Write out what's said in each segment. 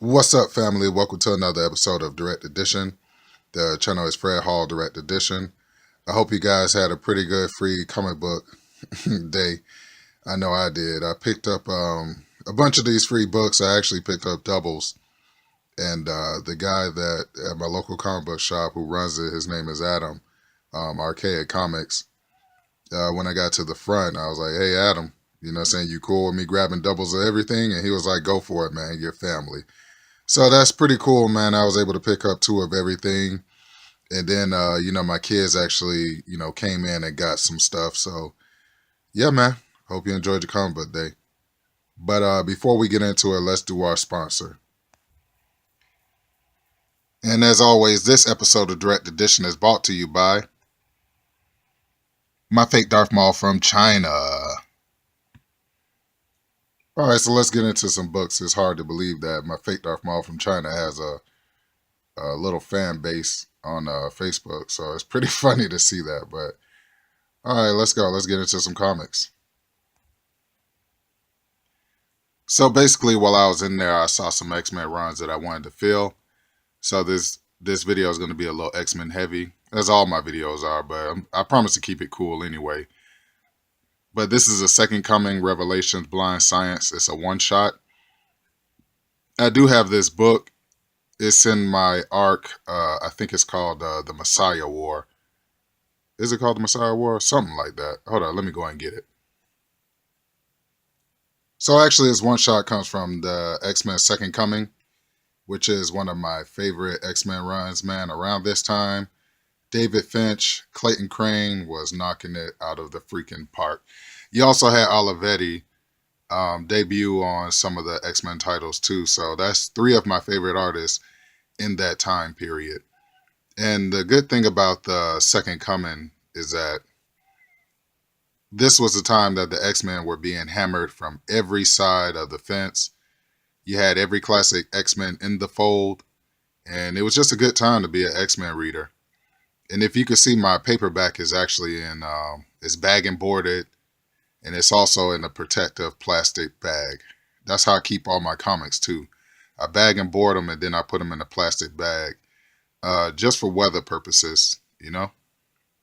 What's up, family? Welcome to another episode of Direct Edition. The channel is Fred Hall Direct Edition. I hope you guys had a pretty good free comic book day. I know I did. I picked up a bunch of these free books. I actually picked up doubles. And the guy that at my local comic book shop who runs it, his name is Adam, Archaic Comics. When I got to the front, I was like, hey, Adam, saying, you cool with me grabbing doubles of everything? And he was like, go for it, man. Your family. So that's pretty cool, man. I was able to pick up two of everything. And then, my kids actually, came in and got some stuff. So, yeah, man. Hope you enjoyed your comic book day. But before we get into it, let's do our sponsor. And as always, this episode of Direct Edition is brought to you by my fake Darth Maul from China. All right, so let's get into some books. It's hard to believe that my fake Darth Maul from China has a little fan base on Facebook. So it's pretty funny to see that. But all right, let's go. Let's get into some comics. So basically, while I was in there, I saw some X-Men runs that I wanted to fill. So this video is going to be a little X-Men heavy, as all my videos are. But I promise to keep it cool anyway. But this is a Second Coming Revelations Blind Science. It's a one-shot. I do have this book. It's in my arc. I think it's called The Messiah War. Is it called The Messiah War? Something like that. Hold on, let me go and get it. So actually, this one-shot comes from the X-Men Second Coming, which is one of my favorite X-Men runs, man. Around this time, David Finch, Clayton Crane was knocking it out of the freaking park. You also had Olivetti debut on some of the X-Men titles too. So that's three of my favorite artists in that time period. And the good thing about the Second Coming is that this was the time that the X-Men were being hammered from every side of the fence. You had every classic X-Men in the fold. And it was just a good time to be an X-Men reader. And if you could see, my paperback is actually in, it's bag and boarded, and it's also in a protective plastic bag. That's how I keep all my comics too. I bag and board them, and then I put them in a plastic bag, just for weather purposes,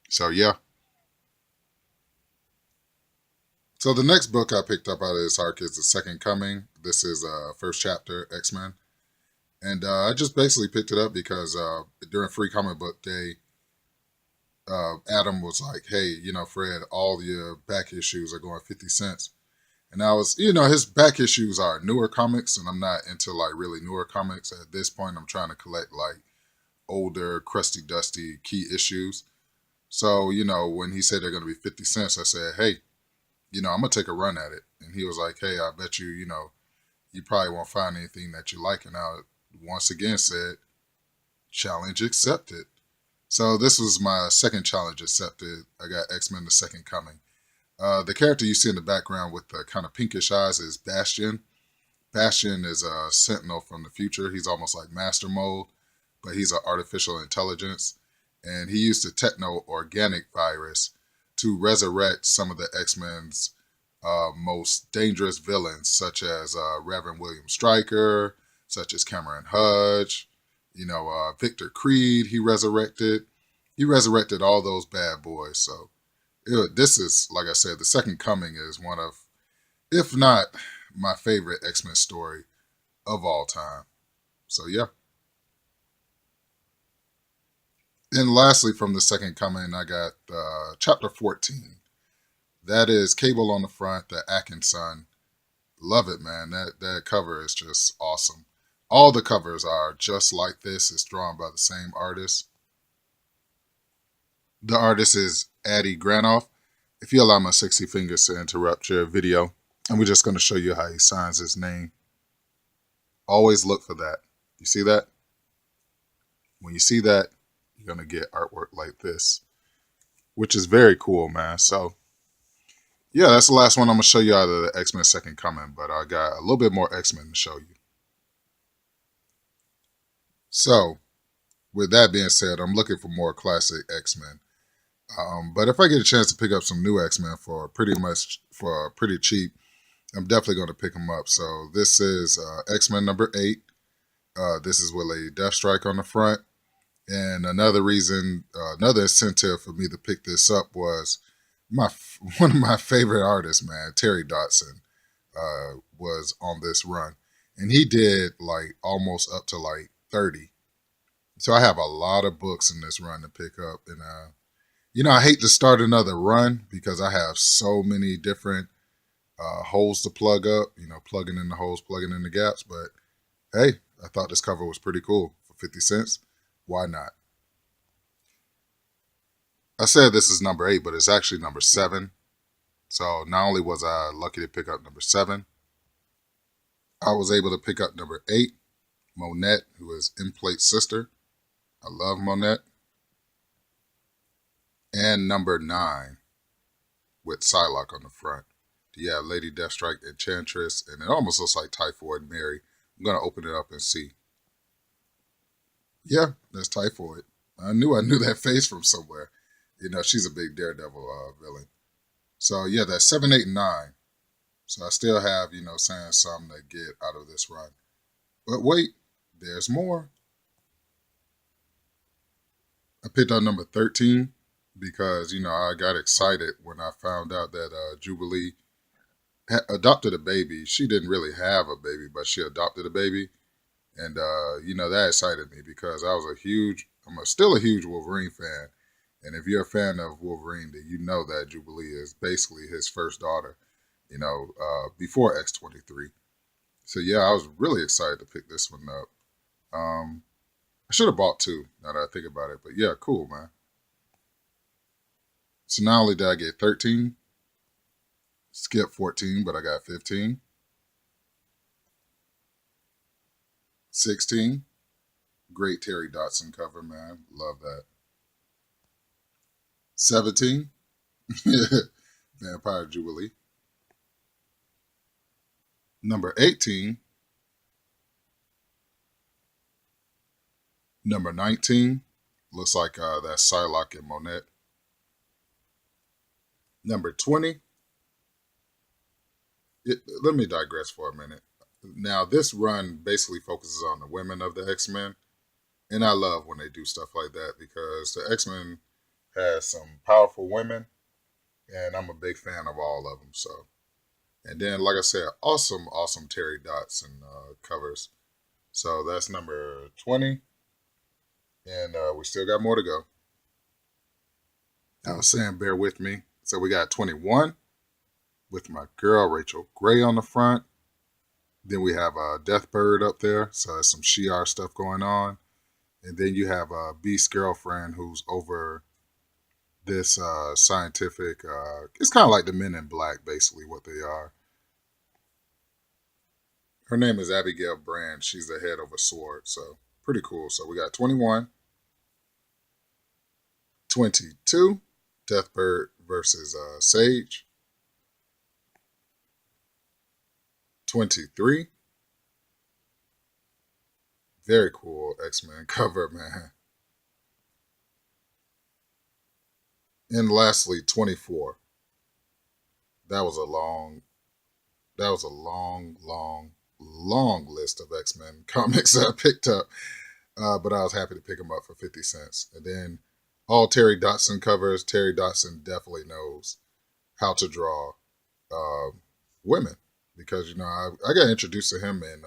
So yeah. So the next book I picked up out of this arc is The Second Coming. This is first chapter, X-Men. And I just basically picked it up because during Free Comic Book Day, Adam was like, hey, Fred, all your back issues are going 50 cents. And I was, his back issues are newer comics, and I'm not into like really newer comics. At this point, I'm trying to collect like older, crusty, dusty key issues. So, when he said they're going to be 50 cents, I said, hey, I'm going to take a run at it. And he was like, hey, I bet you, you probably won't find anything that you like. And I once again said, challenge accepted. So this was my second challenge accepted. I got X-Men The Second Coming. The character you see in the background with the kind of pinkish eyes is Bastion. Bastion is a sentinel from the future. He's almost like Master Mode, but he's an artificial intelligence. And he used a techno-organic virus to resurrect some of the X-Men's most dangerous villains, such as Reverend William Stryker, such as Cameron Hudge, Victor Creed. He resurrected all those bad boys. So this is, like I said, The Second Coming is one of, if not my favorite X-Men story of all time. So yeah. And lastly, from The Second Coming, I got chapter 14. That is Cable on the front, the Atkinson. Love it, man. That cover is just awesome. All the covers are just like this. It's drawn by the same artist. The artist is Adi Granoff. If you allow my 60 fingers to interrupt your video, and we're just going to show you how he signs his name. Always look for that. You see that? When you see that, you're going to get artwork like this, which is very cool, man. So yeah, that's the last one I'm going to show you out of the X-Men Second Coming, but I got a little bit more X-Men to show you. So with that being said, I'm looking for more classic X-Men. But if I get a chance to pick up some new X-Men for pretty cheap, I'm definitely going to pick them up. So this is X-Men number 8. This is with Lady Deathstrike on the front. And another reason, another incentive for me to pick this up was my one of my favorite artists, man, Terry Dodson, was on this run, and he did like almost up to like 30. So I have a lot of books in this run to pick up, and I hate to start another run because I have so many different holes to plug up. Plugging in the holes, plugging in the gaps. But hey, I thought this cover was pretty cool for 50 cents. Why not? I said this is number 8, but it's actually number 7. So not only was I lucky to pick up number 7, I was able to pick up number 8, Monette, who is Implate's sister. I love Monette. And number 9, with Psylocke on the front. Yeah, Lady Deathstrike, Enchantress, and it almost looks like Typhoid Mary. I'm going to open it up and see. Yeah, that's Typhoid. I knew that face from somewhere. She's a big Daredevil villain. So yeah, that's 7, 8, and 9. So I still have, saying something to get out of this run. But wait, there's more. I picked up number 13 because, I got excited when I found out that Jubilee adopted a baby. She didn't really have a baby, but she adopted a baby. And, that excited me because I'm still a huge Wolverine fan. And if you're a fan of Wolverine, then you know that Jubilee is basically his first daughter, before X-23. So, yeah, I was really excited to pick this one up. I should have bought 2, now that I think about it. But, yeah, cool, man. So, not only did I get 13, skip 14, but I got 15. 16. Great Terry Dodson cover, man. Love that. 17. Vampire Jubilee. Number 18. Number 19. Looks like that's Psylocke and Monette. Number 20. Let me digress for a minute. Now, this run basically focuses on the women of the X-Men. And I love when they do stuff like that because the X-Men has some powerful women. And I'm a big fan of all of them. So, and then, like I said, awesome Terry Dodson covers. So that's number 20. And we still got more to go. I was saying, bear with me. So we got 21 with my girl Rachel Gray on the front. Then we have Deathbird up there. So there's some Shi'ar stuff going on. And then you have Beast's girlfriend who's over this scientific, it's kind of like the Men in Black, basically, what they are. Her name is Abigail Brand. She's the head of a sword. So pretty cool. So we got 21. 22, Deathbird versus Sage. 23. Very cool X-Men cover, man. And lastly, 24. That was a long, long list of X-Men comics that I picked up. But I was happy to pick them up for 50 cents. And then all Terry Dodson covers. Terry Dodson definitely knows how to draw women because, I got introduced to him in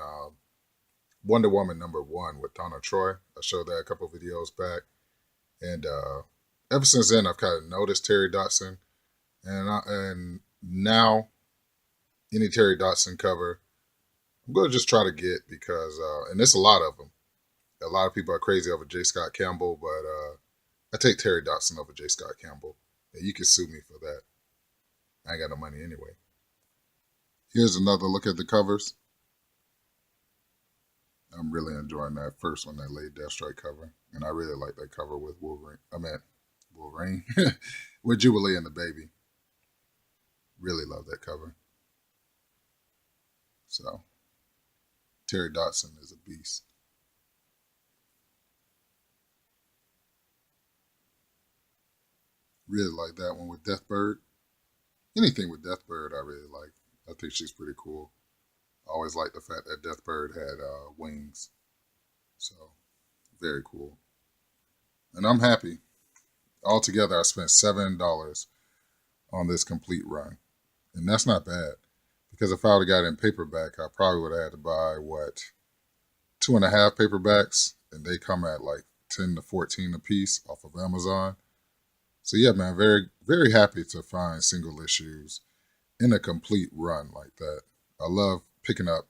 Wonder Woman #1 with Donna Troy. I showed that a couple of videos back. And ever since then, I've kind of noticed Terry Dodson. And now, any Terry Dodson cover, I'm going to just try to get because, and there's a lot of them. A lot of people are crazy over J. Scott Campbell, but I take Terry Dodson over J. Scott Campbell. And you can sue me for that. I ain't got no money anyway. Here's another look at the covers. I'm really enjoying that first one, that Lady Deathstrike cover. And I really like that cover with Wolverine. With Jubilee and the baby. Really love that cover. So, Terry Dodson is a beast. Really like that one with Deathbird. Anything with Deathbird I really like. I think she's pretty cool. I always liked the fact that Deathbird had wings. So very cool. And I'm happy. Altogether, I spent $7 on this complete run. And that's not bad. Because if I would have got it in paperback, I probably would have had to buy what, two and a half paperbacks, and they come at like 10 to 14 a piece off of Amazon. So yeah, man, very, very happy to find single issues in a complete run like that. I love picking up,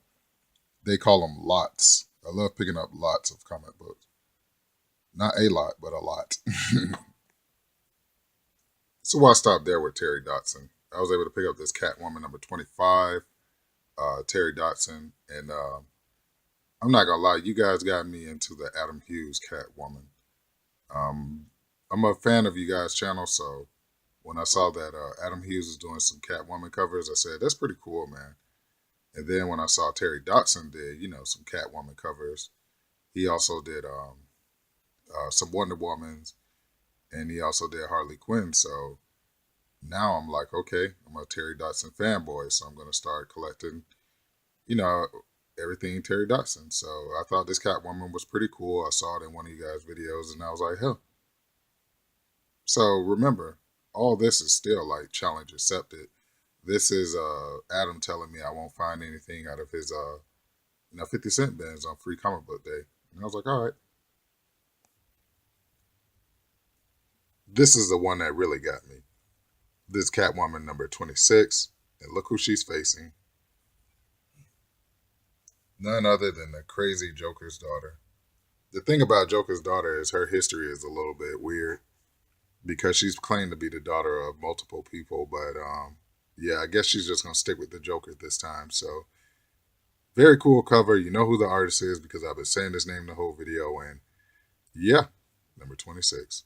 they call them lots. I love picking up lots of comic books. Not a lot, but a lot. So I stopped there with Terry Dodson. I was able to pick up this Catwoman number 25, Terry Dodson. And I'm not going to lie, you guys got me into the Adam Hughes Catwoman. Um, I'm a fan of you guys' channel, so when I saw that Adam Hughes is doing some Catwoman covers, I said, that's pretty cool, man. And then when I saw Terry Dodson did, some Catwoman covers, he also did some Wonder Womans, and he also did Harley Quinn. So now I'm like, okay, I'm a Terry Dodson fanboy, so I'm going to start collecting, you know, everything Terry Dodson. So I thought this Catwoman was pretty cool. I saw it in one of you guys' videos, and I was like, hell. So remember, all this is still like challenge accepted. This is Adam telling me I won't find anything out of his 50-cent bins on Free Comic Book Day. And I was like, all right. This is the one that really got me. This Catwoman number 26. And look who she's facing. None other than the crazy Joker's daughter. The thing about Joker's daughter is her history is a little bit weird because she's claimed to be the daughter of multiple people. But yeah, I guess she's just going to stick with the Joker this time. So very cool cover. You know who the artist is because I've been saying his name the whole video. And yeah, number 26.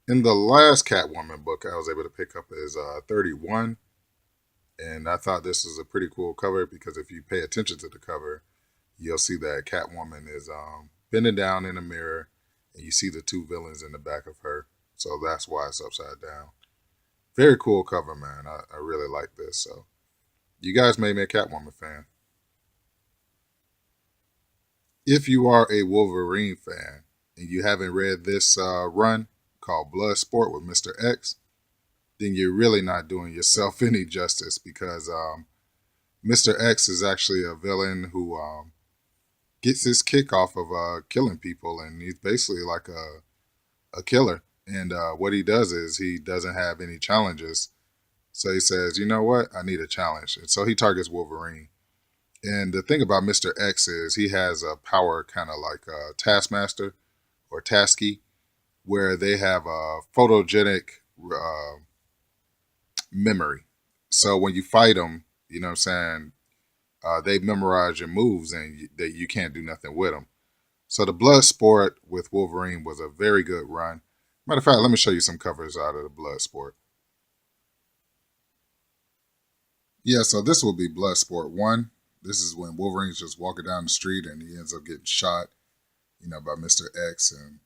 In the last Catwoman book I was able to pick up is 31. And I thought this was a pretty cool cover because if you pay attention to the cover, you'll see that Catwoman is bending down in a mirror and you see the two villains in the back of her. So that's why it's upside down. Very cool cover, man. I really like this. So you guys made me a Catwoman fan. If you are a Wolverine fan and you haven't read this run called Bloodsport with Mr. X, then you're really not doing yourself any justice because Mr. X is actually a villain who gets his kick off of killing people, and he's basically like a killer. And what he does is he doesn't have any challenges. So he says, you know what? I need a challenge. And so he targets Wolverine. And the thing about Mr. X is he has a power kind of like a Taskmaster or Tasky, where they have a photogenic memory. So when you fight them, you know what I'm saying, they memorize your moves and you can't do nothing with them. So the Bloodsport with Wolverine was a very good run. Matter of fact, let me show you some covers out of the Bloodsport. Yeah, so this will be Bloodsport 1. This is when Wolverine's just walking down the street and he ends up getting shot, by Mr. X. And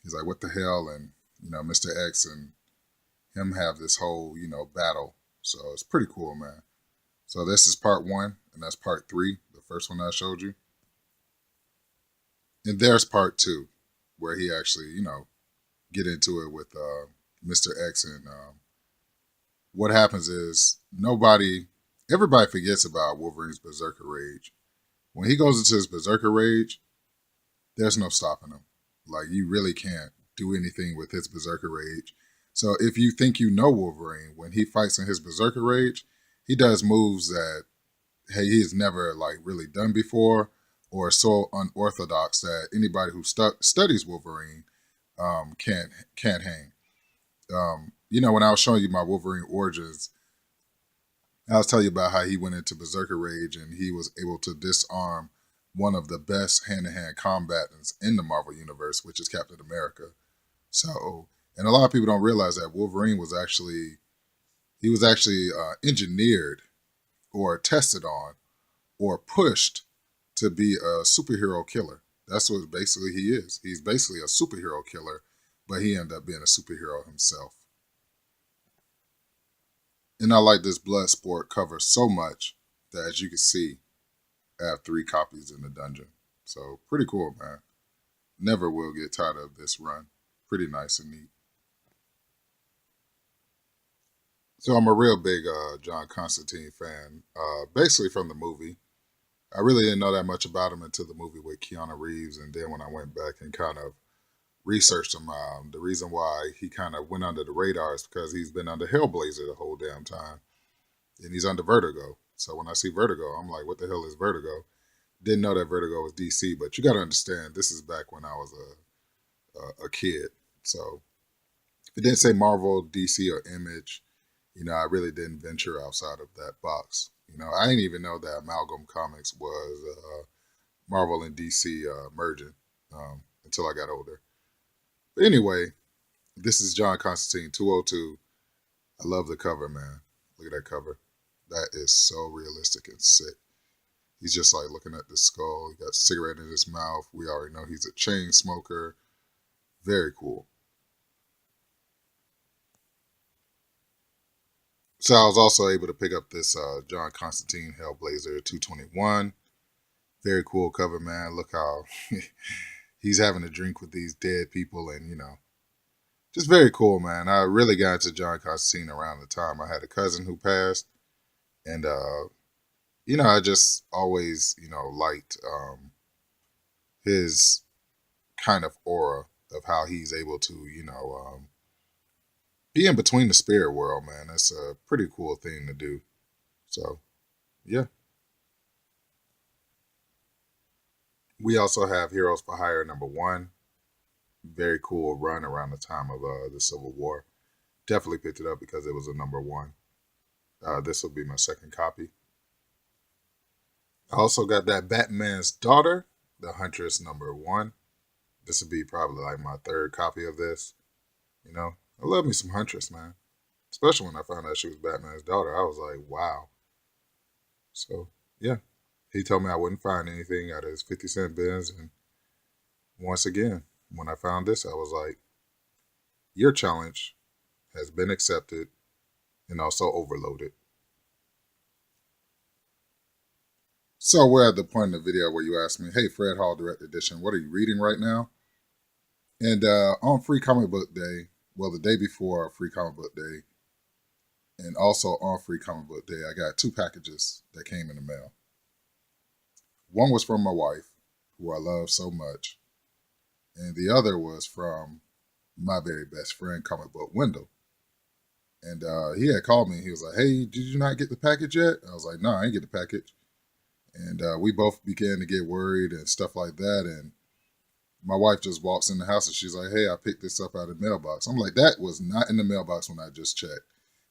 he's like, what the hell? And, Mr. X and him have this whole, battle. So it's pretty cool, man. So this is part 1, and that's part 3, the first one I showed you. And there's part 2, where he actually, get into it with Mr. X. And what happens is everybody forgets about Wolverine's Berserker Rage. When he goes into his Berserker Rage, there's no stopping him. Like, you really can't do anything with his Berserker Rage. So if you think you know Wolverine, when he fights in his Berserker Rage, he does moves that, hey, he's never like really done before, or so unorthodox that anybody who studies Wolverine can't hang. When I was showing you my Wolverine origins, I was telling you about how he went into Berserker Rage and he was able to disarm one of the best hand-to-hand combatants in the Marvel Universe, which is Captain America. So, and a lot of people don't realize that Wolverine was actually engineered or tested on or pushed to be a superhero killer. That's what basically he is. He's basically a superhero killer, but he ended up being a superhero himself. And I like this Bloodsport cover so much that, as you can see, I have 3 copies in the dungeon. So pretty cool, man. Never will get tired of this run. Pretty nice and neat. So I'm a real big John Constantine fan, basically from the movie. I really didn't know that much about him until the movie with Keanu Reeves, and then when I went back and kind of researched him, the reason why he kind of went under the radar is because he's been under Hellblazer the whole damn time, and he's under Vertigo. So when I see Vertigo, I'm like, what the hell is Vertigo? Didn't know that Vertigo was DC, but you got to understand, this is back when I was a kid. So if it didn't say Marvel, DC, or Image, I really didn't venture outside of that box. I didn't even know that Amalgam Comics was Marvel and DC merging until I got older. But anyway, this is John Constantine 202. I love the cover, man. Look at that cover. That is so realistic and sick. He's just like looking at the skull. He got a cigarette in his mouth. We already know he's a chain smoker. Very cool. So I was also able to pick up this John Constantine Hellblazer 221. Very cool cover, man. Look how he's having a drink with these dead people, and just very cool, man. I really got into John Constantine around the time I had a cousin who passed, and I just always liked his kind of aura of how he's able to be in between the spirit world, man. That's a pretty cool thing to do. So yeah. We also have Heroes for Hire #1. Very cool run around the time of the Civil War. Definitely picked it up because it was a #1. This will be my second copy. I also got that Batman's Daughter, the Huntress #1. This would be probably like my third copy of this. I love me some Huntress, man. Especially when I found out she was Batman's daughter. I was like, wow. So, yeah. He told me I wouldn't find anything out of his 50-cent bins. And once again, when I found this, I was like, your challenge has been accepted and also overloaded. So we're at the point in the video where you asked me, hey, Fred Hall Direct Edition, what are you reading right now? And on Free Comic Book Day, well, the day before Free Comic Book Day, and also on Free Comic Book Day, I got 2 packages that came in the mail. One was from my wife, who I love so much, and the other was from my very best friend, Comic Book Wendell. And he had called me. He was like, hey, did you not get the package yet? I was like, no, I didn't get the package. And we both began to get worried and stuff like that. And my wife just walks in the house and she's like, hey, I picked this up out of the mailbox. I'm like, that was not in the mailbox when I just checked.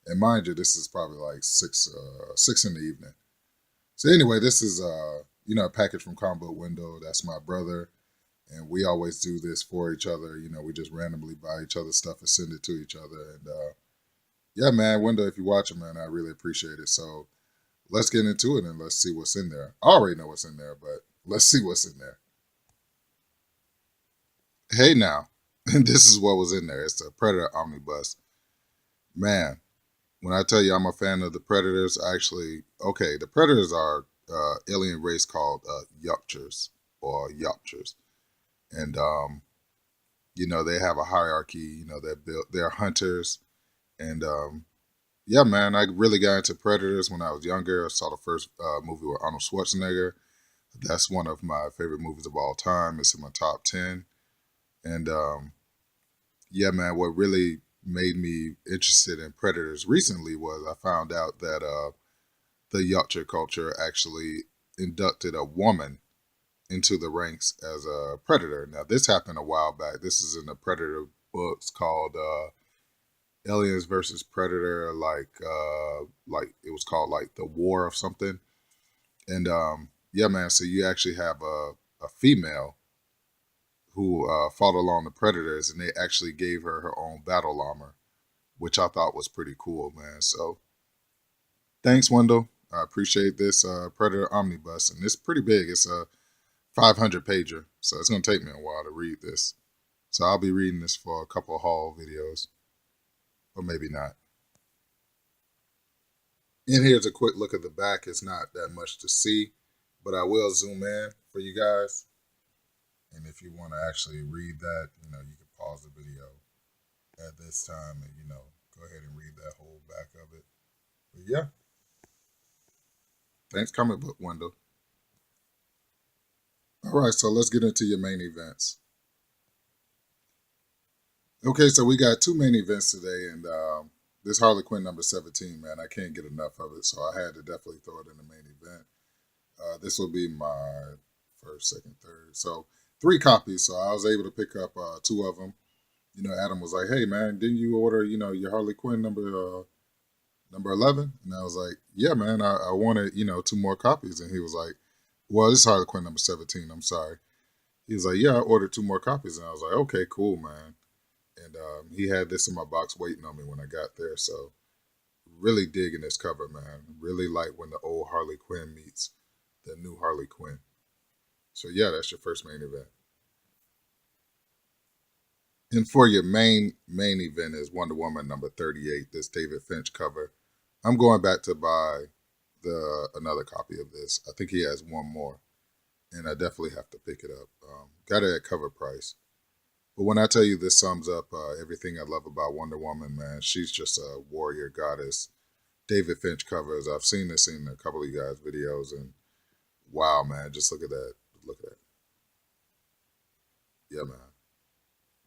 And mind you, this is probably like 6 in the evening. So anyway, this is a package from Comic Book Window. That's my brother. And we always do this for each other. We just randomly buy each other stuff and send it to each other. And yeah, man, Window, if you're watching, man, I really appreciate it. So let's get into it and let's see what's in there. I already know what's in there, but let's see what's in there. Hey now, this is what was in there. It's the Predator Omnibus. Man, when I tell you I'm a fan of the Predators, okay, the Predators are alien race called Yupchers or Yupchers. And, they have a hierarchy, they're hunters. And, yeah, man, I really got into Predators when I was younger. I saw the first movie with Arnold Schwarzenegger. That's one of my favorite movies of all time. It's in my top 10. And yeah, man, what really made me interested in Predators recently was I found out that the Yachtcher culture actually inducted a woman into the ranks as a Predator. Now, this happened a while back. This is in the Predator books called Aliens versus Predator, like it was called like the War of something. And yeah, man, so you actually have a female who fought along the Predators, and they actually gave her her own battle armor, which I thought was pretty cool, man. So thanks, Wendell. I appreciate this Predator Omnibus, and it's pretty big. It's a 500 pager, so it's going to take me a while to read this. So I'll be reading this for a couple of haul videos, or maybe not. And here's a quick look at the back. It's not that much to see, but I will zoom in for you guys. And if you want to actually read that, you can pause the video at this time and, go ahead and read that whole back of it. But yeah, thanks, comic book window. All right, so let's get into your main events. Okay, so we got two main events today, and this Harley Quinn number 17, man, I can't get enough of it, so I had to definitely throw it in the main event. This will be my first, second, third. So three copies, so I was able to pick up two of them. Adam was like, "Hey, man, didn't you order, your Harley Quinn number 11?" And I was like, "Yeah, man, I wanted, two more copies." And he was like, "Well, this is Harley Quinn number 17, I'm sorry." He was like, "Yeah, I ordered two more copies." And I was like, "Okay, cool, man." And he had this in my box waiting on me when I got there. So really digging this cover, man. Really like when the old Harley Quinn meets the new Harley Quinn. So yeah, that's your first main event. And for your main event is Wonder Woman number 38, this David Finch cover. I'm going back to buy the another copy of this. I think he has one more, and I definitely have to pick it up. Got it at cover price. But when I tell you this sums up everything I love about Wonder Woman, man, she's just a warrior goddess. David Finch covers. I've seen this in a couple of you guys' videos, and wow, man, just look at that. Look at that. Yeah, man,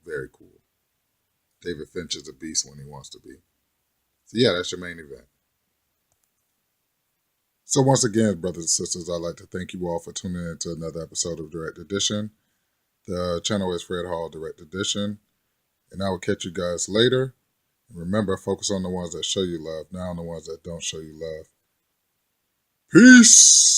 very cool. David Finch is a beast when he wants to be. So yeah, that's your main event. So once again, brothers and sisters, I'd like to thank you all for tuning in to another episode of Direct Edition. The channel is Fred Hall Direct Edition, and I will catch you guys later. And remember, focus on the ones that show you love, not on the ones that don't show you love. Peace!